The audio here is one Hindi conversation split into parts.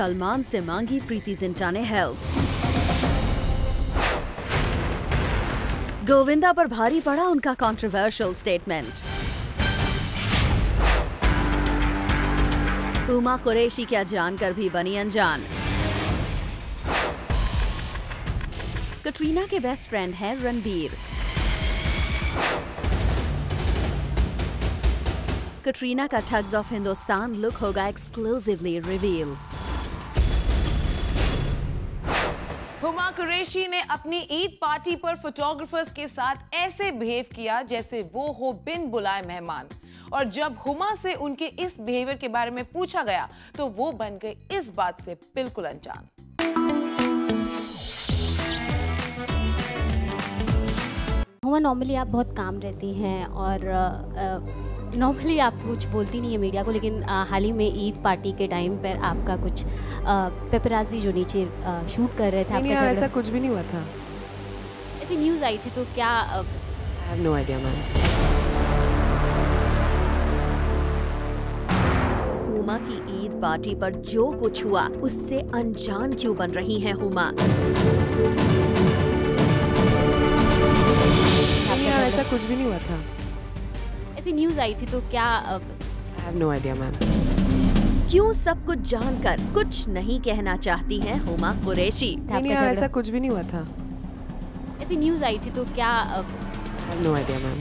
सलमान से मांगी प्रीति जिंटा ने हेल्प। गोविंदा पर भारी पड़ा उनका कंट्रोवर्शियल स्टेटमेंट। हुमा कुरैशी क्या जानकर भी बनी अनजान। कटरीना के बेस्ट फ्रेंड हैं रणबीर। कटरीना का ठग्स ऑफ हिंदुस्तान लुक होगा एक्सक्लूसिवली रिवील। हुमा कुरैशी ने अपनी ईद पार्टी पर फोटोग्राफर्स के साथ ऐसे बिहेव किया जैसे वो हो बिन बुलाए मेहमान। और जब हुमा से उनके इस बिहेवियर के बारे में पूछा गया तो वो बन गए इस बात से बिल्कुल अनजान। हुमा, नॉर्मली आप बहुत काम रहती हैं और नॉर्मली आप कुछ बोलती नहीं है मीडिया को, लेकिन हाल ही में ईद पार्टी के टाइम पर आपका कुछ पेपराजी जो नीचे शूट कर रहे थे, नहीं, ऐसा कुछ भी नहीं हुआ था। ऐसी न्यूज़ आई थी तो क्या? I have no idea ma'am. Huma की ईद पार्टी पर जो कुछ हुआ उससे अनजान क्यों बन रही हैं हुमा? ऐसा कुछ भी नहीं हुआ था। ऐसी न्यूज़ आई थी तो क्या? I have no idea ma'am. क्यों सब कुछ जानकर कुछ नहीं कहना चाहती हैं हुमा कुरैशी? नहीं, ऐसा कुछ भी नहीं हुआ था। ऐसी न्यूज़ आई थी तो क्या? I have no idea ma'am.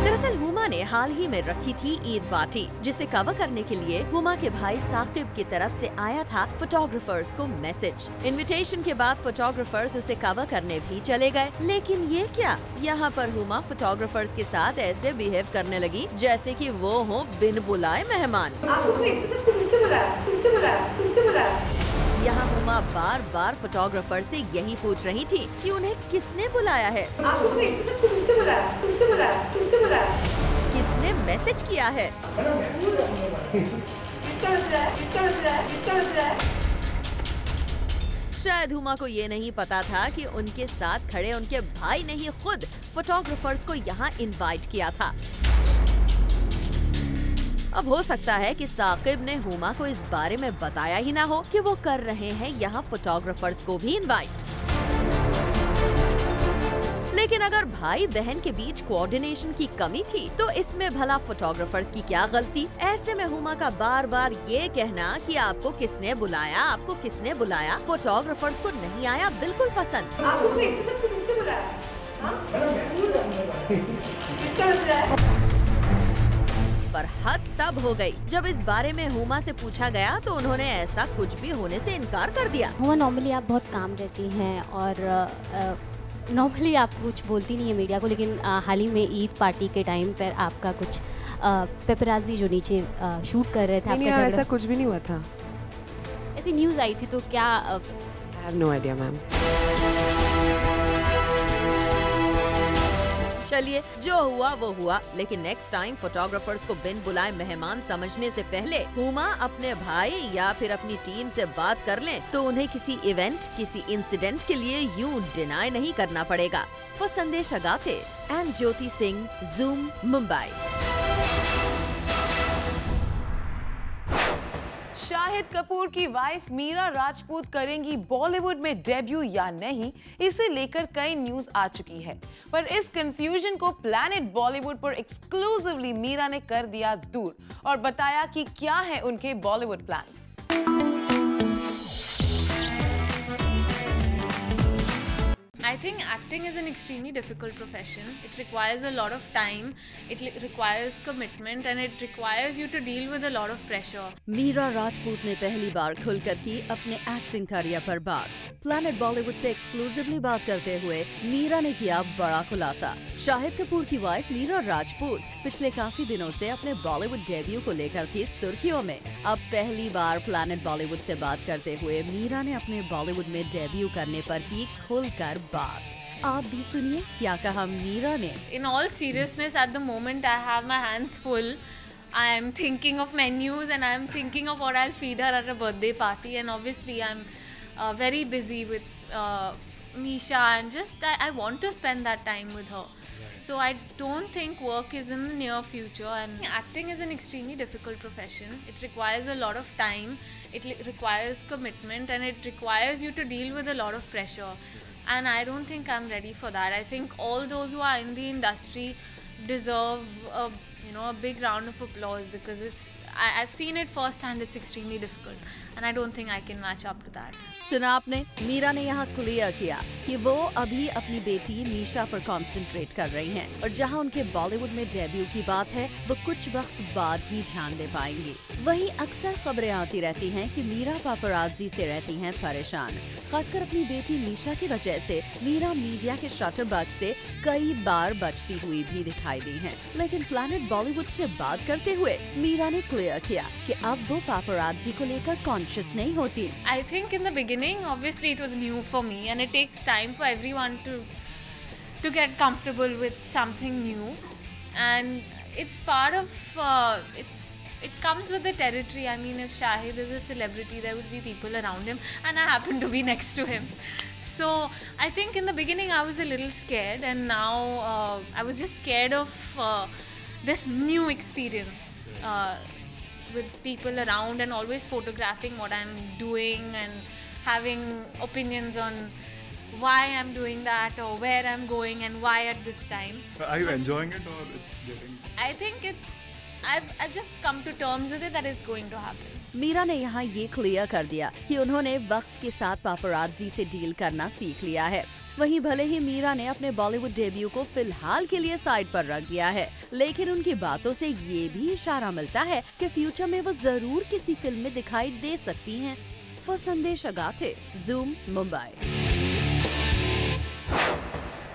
दरअसल हुमा ने हाल ही में रखी थी ईद पार्टी, जिसे कवर करने के लिए हुमा के भाई साकिब की तरफ से आया था फोटोग्राफर्स को मैसेज। इनविटेशन के बाद फोटोग्राफर्स उसे कवर करने भी चले गए, लेकिन ये क्या, यहाँ पर हुमा फोटोग्राफर्स के साथ ऐसे बिहेव करने लगी जैसे कि वो हो बिन बुलाए मेहमान। यहाँ हुमा बार बार फोटोग्राफर से यही पूछ रही थी कि उन्हें किसने बुलाया है, किसने मैसेज किया है। शायद हुमा को ये नहीं पता था कि उनके साथ खड़े उनके भाई ने ही खुद फोटोग्राफर्स को यहाँ इनवाइट किया था। अब हो सकता है कि साकिब ने हुमा को इस बारे में बताया ही ना हो कि वो कर रहे हैं यहाँ फोटोग्राफर्स को भी इनवाइट। लेकिन अगर भाई बहन के बीच कोऑर्डिनेशन की कमी थी तो इसमें भला फोटोग्राफर्स की क्या गलती? ऐसे में हुमा का बार बार ये कहना कि आपको किसने बुलाया, आपको किसने बुलाया, फोटोग्राफर्स को नहीं आया बिल्कुल पसंद। पर हद तब हो गई जब इस बारे में हुमा से पूछा गया तो उन्होंने ऐसा कुछ भी होने से इनकार कर दिया। हुमा, नॉर्मली आप बहुत काम रहती हैं और नॉर्मली आप कुछ बोलती नहीं है मीडिया को, लेकिन हाल ही में ईद पार्टी के टाइम पर आपका कुछ पेपराजी जो नीचे शूट कर रहे थे, नहीं, ऐसा कुछ भी नहीं हुआ था। ऐसी न्यूज़ आई थी तो क्या? I have no idea ma'am. चलिए, जो हुआ वो हुआ, लेकिन नेक्स्ट टाइम फोटोग्राफर्स को बिन बुलाए मेहमान समझने से पहले हुमा अपने भाई या फिर अपनी टीम से बात कर लें तो उन्हें किसी इवेंट, किसी इंसिडेंट के लिए यूं डिनाई नहीं करना पड़ेगा। वो संदेश अगाते एंड ज्योति सिंह, जूम, मुंबई। शाहिद कपूर की वाइफ मीरा राजपूत करेंगी बॉलीवुड में डेब्यू या नहीं, इसे लेकर कई न्यूज आ चुकी है। पर इस कंफ्यूजन को प्लैनेट बॉलीवुड पर एक्सक्लूसिवली मीरा ने कर दिया दूर और बताया कि क्या है उनके Bollywood plans. I think acting is an extremely difficult profession. It requires a lot of time, it requires commitment and it requires you to deal with a lot of pressure. Meera Rajput ने पहली बार खुलकर की अपने एक्टिंग करियर पर बात। प्लैनेट बॉलीवुड से एक्सक्लूसिवली बात करते हुए मीरा ने किया बड़ा खुलासा। शाहिद कपूर की वाइफ मीरा राजपूत पिछले काफी दिनों से अपने बॉलीवुड डेब्यू को लेकर थी सुर्खियों में। अब पहली बार प्लैनेट बॉलीवुड से बात करते हुए मीरा ने अपने बॉलीवुड में डेब्यू करने पर की खुलकर बात। आप भी सुनिए क्या कहा मीरा ने। In all seriousness, at the moment I have my hands full. I am thinking of menus and I am thinking of what I'll feed her at a birthday party, and obviously I'm very busy with Misha and just I want to spend that time with her. So I don't think work is in the near future, and acting is an extremely difficult profession. It requires a lot of time, it requires commitment, and it requires you to deal with a lot of pressure. And I don't think I'm ready for that. I think all those who are in the industry deserve a big round of applause, because I've seen it firsthand. It's extremely difficult, and I don't think I can match up to that. सुना आपने, मीरा ने यहाँ क्लियर किया कि वो अभी अपनी बेटी मीशा पर कंसंट्रेट कर रही हैं, और जहाँ उनके बॉलीवुड में डेब्यू की बात है वो कुछ वक्त बाद ही ध्यान दे पाएंगी। वहीं अक्सर खबरें आती रहती हैं कि मीरा पापराजी से रहती हैं परेशान। खासकर अपनी बेटी मीशा की वजह से मीरा मीडिया के शटरबग से कई बार बचती हुई भी दिखाई दी हैं। लेकिन प्लैनेट बॉलीवुड से बात करते हुए मीरा ने क्लियर किया कि अब वो पापराजी को लेकर कॉन्शियस नहीं होती। I think in the beginning, obviously it was new for me, and it takes time for everyone to get comfortable with something new, and it's part of it comes with the territory. I mean, if Shahid is a celebrity, there would be people around him, and I happen to be next to him. So I think in the beginning I was a little scared, and now I was just scared of this new experience with people around and always photographing what I'm doing and having opinions on why I'm doing that or where I'm going and why at this time. Are you enjoying it, or it's getting? I think I've just come to terms with it that it's going to happen. Meera ने यहाँ ये क्लियर कर दिया कि उन्होंने वक्त के साथ पापराजी से डील करना सीख लिया है। वहीं भले ही मीरा ने अपने बॉलीवुड डेब्यू को फिलहाल के लिए साइड पर रख दिया है, लेकिन उनकी बातों से ये भी इशारा मिलता है कि फ्यूचर में वो जरूर किसी फिल्म में दिखाई दे सकती हैं। वो संदेश अगाथे, ज़ूम, मुंबई।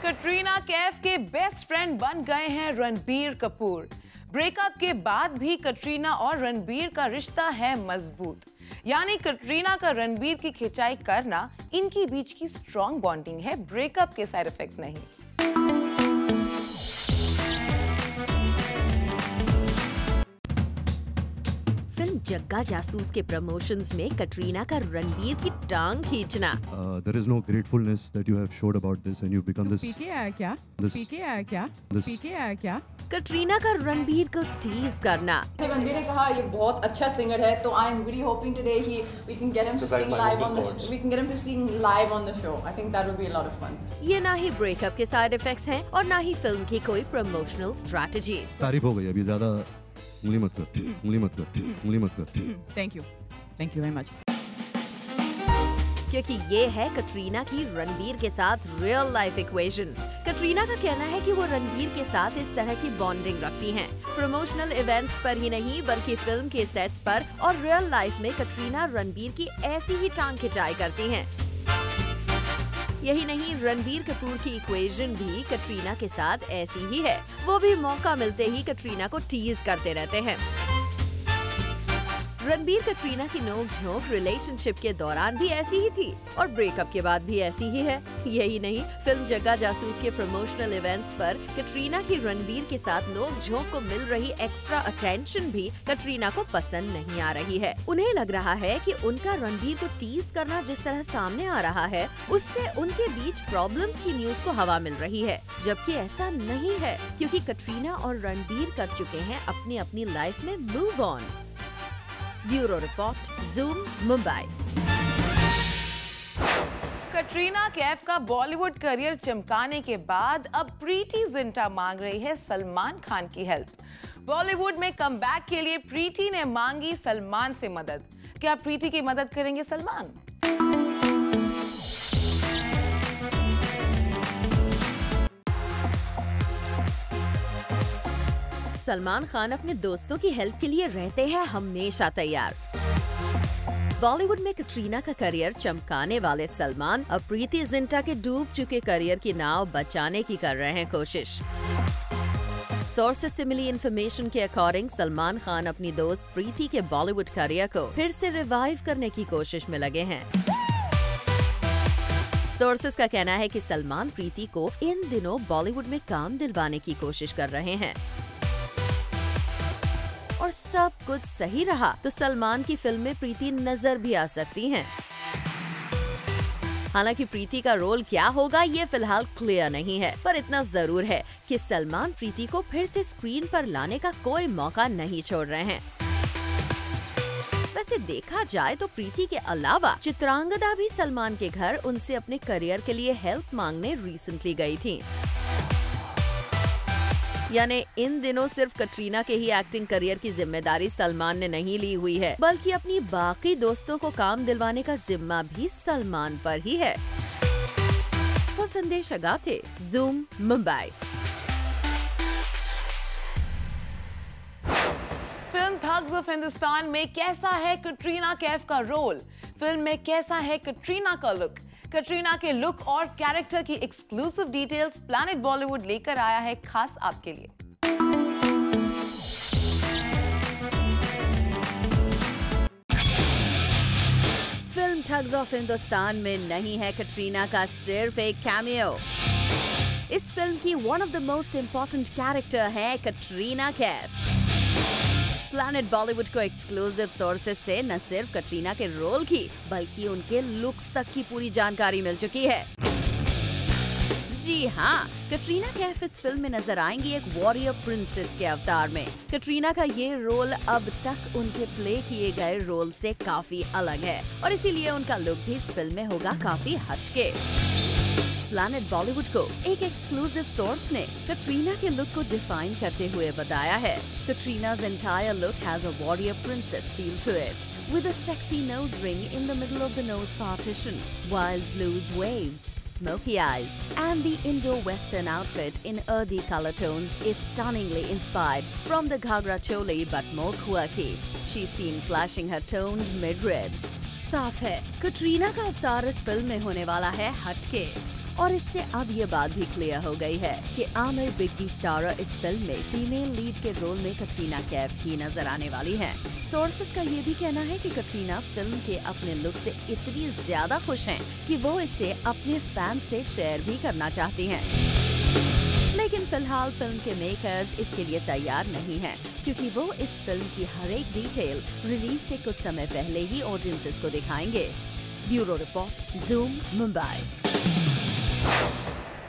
कटरीना कैफ के बेस्ट फ्रेंड बन गए हैं रणबीर कपूर। ब्रेकअप के बाद भी कटरीना और रणबीर का रिश्ता है मजबूत, यानी कटरीना का रणबीर की खिंचाई करना इनकी बीच की स्ट्रॉन्ग बॉन्डिंग है, ब्रेकअप के साइड इफेक्ट्स नहीं। फिल्म जग्गा जासूस के प्रमोशंस में कटरीना का रणबीर की टांग खींचना। There is no gratefulness that you have showed about this, and you've become this. पीके आया क्या? पीके आया क्या? पीके आया क्या? कटरीना का रणबीर को टीज करना। रणबीर ने कहा ये बहुत अच्छा सिंगर है, तो I am really hoping today we can get him to sing live on the we can get him to sing live on the show. I think that will be a lot of fun. ये ना ही ब्रेकअप के साइड इफेक्ट्स हैं और ना ही फिल्म की कोई प्रमोशनल स्ट्रेटजी। तारीफ हो गई, अभी ज्यादा उंगली मत कर, उंगली मत कर, उंगली मत कर। Thank you very much. क्योंकि ये है कटरीना की रणबीर के साथ रियल लाइफ इक्वेशन। कटरीना का कहना है कि वो रणबीर के साथ इस तरह की बॉन्डिंग रखती हैं। प्रमोशनल इवेंट्स पर ही नहीं बल्कि फिल्म के सेट्स पर और रियल लाइफ में कटरीना रणबीर की ऐसी ही टांग खिंचाई करती हैं। यही नहीं, रणबीर कपूर की इक्वेशन भी कटरीना के साथ ऐसी ही है। वो भी मौका मिलते ही कटरीना को टीज करते रहते हैं। रणबीर कटरीना की नोक झोंक रिलेशनशिप के दौरान भी ऐसी ही थी और ब्रेकअप के बाद भी ऐसी ही है। यही नहीं, फिल्म जग्गा जासूस के प्रमोशनल इवेंट्स पर कटरीना की रणबीर के साथ नोक झोंक को मिल रही एक्स्ट्रा अटेंशन भी कटरीना को पसंद नहीं आ रही है। उन्हें लग रहा है कि उनका रणबीर को टीज करना जिस तरह सामने आ रहा है, उससे उनके बीच प्रॉब्लम्स की न्यूज को हवा मिल रही है, जबकि ऐसा नहीं है, क्योंकि कटरीना और रणबीर कर चुके हैं अपनी अपनी लाइफ में move on. Bureau report, zoom, Mumbai. Katrina Kaif का बॉलीवुड करियर चमकाने के बाद अब प्रीति जिंटा मांग रही है सलमान खान की हेल्प। बॉलीवुड में कमबैक के लिए प्रीति ने मांगी सलमान से मदद। क्या प्रीति की मदद करेंगे सलमान? सलमान खान अपने दोस्तों की हेल्प के लिए रहते हैं हमेशा तैयार। बॉलीवुड में कटरीना का करियर चमकाने वाले सलमान अब प्रीति जिंटा के डूब चुके करियर की नाव बचाने की कर रहे हैं कोशिश। सोर्सेस से मिली इंफॉर्मेशन के अकॉर्डिंग सलमान खान अपनी दोस्त प्रीति के बॉलीवुड करियर को फिर से रिवाइव करने की कोशिश में लगे हैं। सोर्सेस का कहना है कि सलमान प्रीति को इन दिनों बॉलीवुड में काम दिलवाने की कोशिश कर रहे हैं और सब कुछ सही रहा तो सलमान की फिल्म में प्रीति नजर भी आ सकती हैं। हालांकि प्रीति का रोल क्या होगा ये फिलहाल क्लियर नहीं है, पर इतना जरूर है कि सलमान प्रीति को फिर से स्क्रीन पर लाने का कोई मौका नहीं छोड़ रहे हैं। वैसे देखा जाए तो प्रीति के अलावा चित्रांगदा भी सलमान के घर उनसे अपने करियर के लिए हेल्प मांगने रिसेंटली गई थी। यानी इन दिनों सिर्फ कटरीना के ही एक्टिंग करियर की जिम्मेदारी सलमान ने नहीं ली हुई है, बल्कि अपनी बाकी दोस्तों को काम दिलवाने का जिम्मा भी सलमान पर ही है। वो Sandesh Agathe, Zoom, Mumbai. Film thugs of Hindustan में कैसा है कटरीना कैफ का रोल? फिल्म में कैसा है कटरीना का लुक? कटरीना के लुक और कैरेक्टर की एक्सक्लूसिव डिटेल्स प्लैनेट बॉलीवुड लेकर आया है खास आपके लिए। फिल्म ठग्स ऑफ हिंदुस्तान में नहीं है कटरीना का सिर्फ एक कैमियो। इस फिल्म की one of the most important character है कटरीना कैफ। प्लैनेट बॉलीवुड को एक्सक्लूसिव सोर्सेस से न सिर्फ कटरीना के रोल की बल्कि उनके लुक्स तक की पूरी जानकारी मिल चुकी है। जी हाँ, कटरीना कैफ इस फिल्म में नजर आएंगी एक वॉरियर प्रिंसेस के अवतार में। कटरीना का ये रोल अब तक उनके प्ले किए गए रोल से काफी अलग है और इसीलिए उनका लुक भी इस फिल्म में होगा काफी हटके। प्लैनेट बॉलीवुड को एक एक्सक्लूसिव सोर्स ने कटरीना के लुक को डिफाइन करते हुए बताया है। Katrina's entire look has a warrior princess feel to it, with a sexy nose ring in the middle of the nose partition, wild loose waves, smoky eyes, and the Indo-Western outfit in earthy color tones is stunningly inspired from the Ghagra Choli but more quirky. She's seen flashing her toned mid-ribs. साफ है, कटरीना का अवतार इस फिल्म में होने वाला है हटके। और इससे अब ये बात भी क्लियर हो गई है कि आमिर बिग बी स्टारर इस फिल्म में फीमेल लीड के रोल में कटरीना कैफ ही नजर आने वाली हैं। सोर्सेस का ये भी कहना है कि कटरीना फिल्म के अपने लुक से इतनी ज्यादा खुश हैं कि वो इसे अपने फैन से शेयर भी करना चाहती हैं। लेकिन फिलहाल फिल्म के मेकर्स इसके लिए तैयार नहीं हैं, क्योंकि वो इस फिल्म की हर एक डिटेल रिलीज से कुछ समय पहले ही ऑडियंसेस को दिखाएंगे। Bureau report, zoom, Mumbai.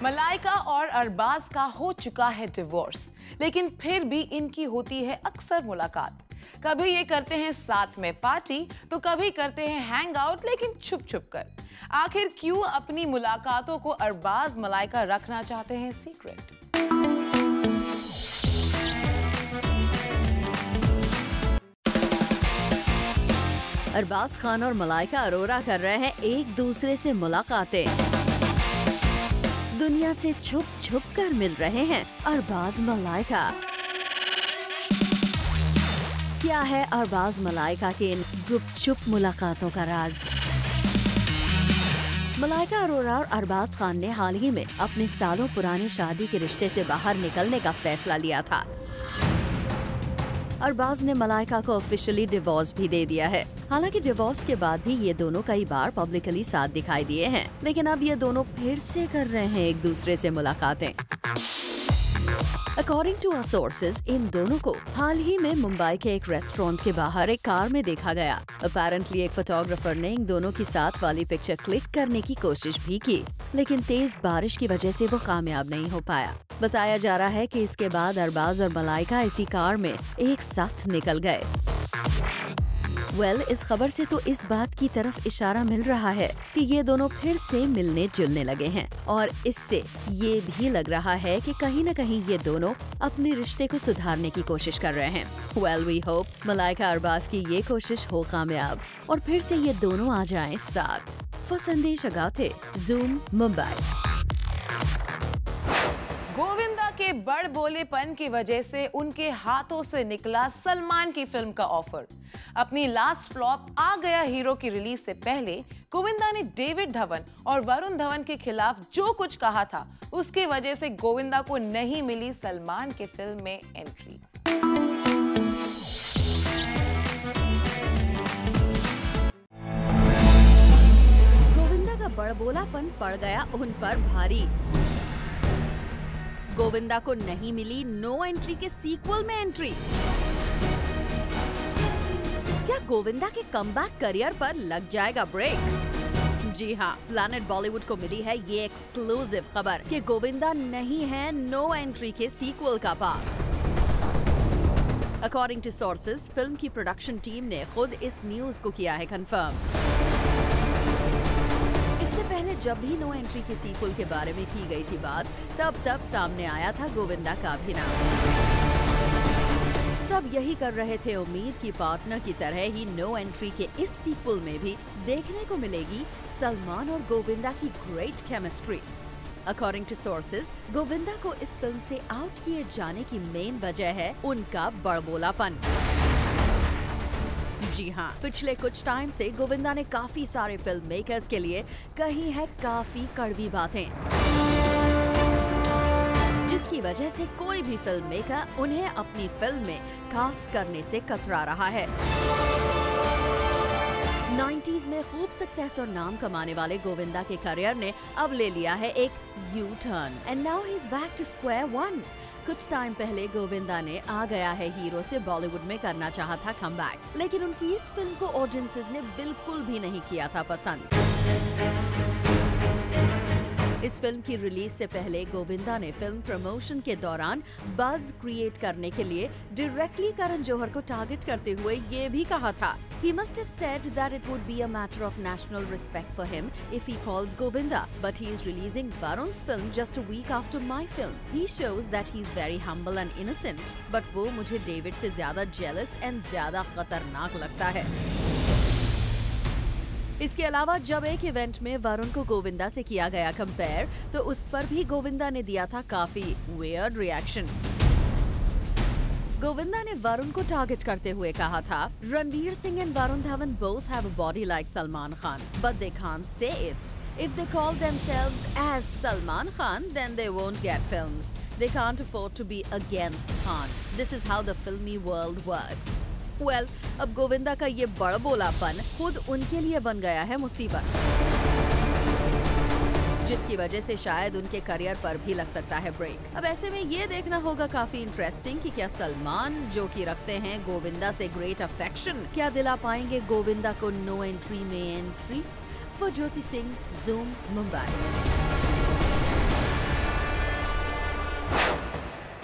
Malaika और अरबाज का हो चुका है डिवोर्स, लेकिन फिर भी इनकी होती है अक्सर मुलाकात। कभी ये करते हैं साथ में पार्टी तो कभी करते हैं हैंग आउट, लेकिन छुप छुप कर। आखिर क्यों अपनी मुलाकातों को अरबाज मलाइका रखना चाहते हैं सीक्रेट? अरबाज खान और मलाइका अरोरा कर रहे हैं एक दूसरे से मुलाकातें। दुनिया से छुप छुप कर मिल रहे हैं अरबाज मलाइका। क्या है अरबाज मलाइका के इन गुपचुप मुलाकातों का राज? मलाइका अरोरा और अरबाज खान ने हाल ही में अपने सालों पुरानी शादी के रिश्ते से बाहर निकलने का फैसला लिया था। अरबाज ने मलाइका को ऑफिशियली डिवोर्स भी दे दिया है। हालांकि डिवोर्स के बाद भी ये दोनों कई बार पब्लिकली साथ दिखाई दिए हैं, लेकिन अब ये दोनों फिर से कर रहे हैं एक दूसरे से मुलाकातें। अकॉर्डिंग टू आवर सोर्सेज, इन दोनों को हाल ही में मुंबई के एक रेस्टोरेंट के बाहर एक कार में देखा गया। अपेरेंटली एक फोटोग्राफर ने इन दोनों की साथ वाली पिक्चर क्लिक करने की कोशिश भी की, लेकिन तेज बारिश की वजह से वो कामयाब नहीं हो पाया। बताया जा रहा है कि इसके बाद अरबाज और मलाइका इसी कार में एक साथ निकल गए। इस खबर से तो इस बात की तरफ इशारा मिल रहा है कि ये दोनों फिर से मिलने जुलने लगे हैं, और इससे ये भी लग रहा है कि कहीं न कहीं ये दोनों अपने रिश्ते को सुधारने की कोशिश कर रहे हैं। वी होप मलाइका अरबाज की ये कोशिश हो कामयाब और फिर से ये दोनों आ जाएं साथ। वो संदेश अगाथे, जूम, मुंबई। गोविंदा के बड़ बोलेपन की वजह से उनके हाथों से निकला सलमान की फिल्म का ऑफर। अपनी लास्ट फ्लॉप आ गया हीरो की रिलीज से पहले गोविंदा ने डेविड धवन और वरुण धवन के खिलाफ जो कुछ कहा था, उसके वजह से गोविंदा को नहीं मिली सलमान के फिल्म में एंट्री। गोविंदा का बड़बोलापन पड़ गया उन पर भारी। गोविंदा को नहीं मिली नो एंट्री के सीक्वल में एंट्री। क्या गोविंदा के कमबैक करियर पर लग जाएगा ब्रेक? जी हाँ, प्लैनेट बॉलीवुड को मिली है ये एक्सक्लूसिव खबर कि गोविंदा नहीं है नो एंट्री के सीक्वल का part. According to sources, film की प्रोडक्शन टीम ने खुद इस न्यूज को किया है कंफर्म। इससे पहले जब भी नो एंट्री के सीक्वल के बारे में की गई थी बात, तब सामने आया था गोविंदा का भी नाम। सब यही कर रहे थे उम्मीद कि पार्टनर की तरह ही नो एंट्री के इस सीक्वल में भी देखने को मिलेगी सलमान और गोविंदा की great chemistry. According to sources, Govinda को इस फिल्म से आउट किए जाने की मेन वजह है उनका बड़बोलापन। जी हाँ, पिछले कुछ टाइम से गोविंदा ने काफी सारे फिल्म मेकर्स के लिए कही है काफी कड़वी बातें, जिसकी वजह से कोई भी फिल्म मेकर उन्हें अपनी फिल्म में कास्ट करने से कतरा रहा है। 90s में खूब सक्सेस और नाम कमाने वाले गोविंदा के करियर ने अब ले लिया है एक U turn and now he is back to square one. कुछ टाइम पहले गोविंदा ने आ गया है हीरो से बॉलीवुड में करना चाहा था कमबैक, लेकिन उनकी इस फिल्म को ऑडियंसेस ने बिल्कुल भी नहीं किया था पसंद। इस फिल्म की रिलीज से पहले गोविंदा ने फिल्म प्रमोशन के दौरान बज़ क्रिएट करने के लिए डायरेक्टली करण जौहर को टारगेट करते हुए ये भी कहा था, He must have said that it would be a matter of national respect for him if he calls Govinda, but he is releasing Varun's film just a week after my film. He shows that he is very humble and innocent, but वो मुझे डेविड से ज्यादा jealous and ज्यादा खतरनाक लगता है। इसके अलावा जब एक इवेंट में वरुण को गोविंदा से किया गया कंपेयर, तो उस पर भी गोविंदा ने दिया था काफी वियर्ड रिएक्शन। गोविंदा ने वरुण को टारगेट करते हुए कहा था, Ranveer Singh and Varun Dhawan both have a body like Salman Khan, but they can't say it. If they call themselves as Salman Khan, then they won't get films. They can't afford to be against Khan. This is how the filmy world works. Well, अब गोविंदा का ये बड़बोलापन खुद उनके लिए बन गया है मुसीबत, जिसकी वजह से शायद उनके करियर पर भी लग सकता है ब्रेक। अब ऐसे में ये देखना होगा काफी इंटरेस्टिंग कि क्या सलमान, जो कि रखते हैं गोविंदा से ग्रेट अफेक्शन, क्या दिला पाएंगे गोविंदा को नो एंट्री में entry. For Jyoti Singh, zoom, Mumbai.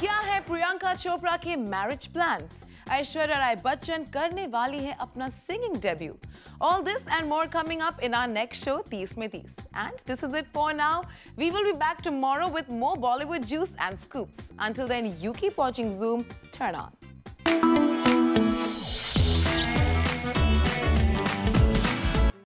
क्या है प्रियंका चोपड़ा के मैरिज प्लान्स? ऐश्वर्या राय बच्चन करने वाली है अपना singing debut. All this and more coming up in our next show, 30 में 30. And this is it for now. We will be back tomorrow with more Bollywood juice and scoops. Until then, you keep watching Zoom. Turn on.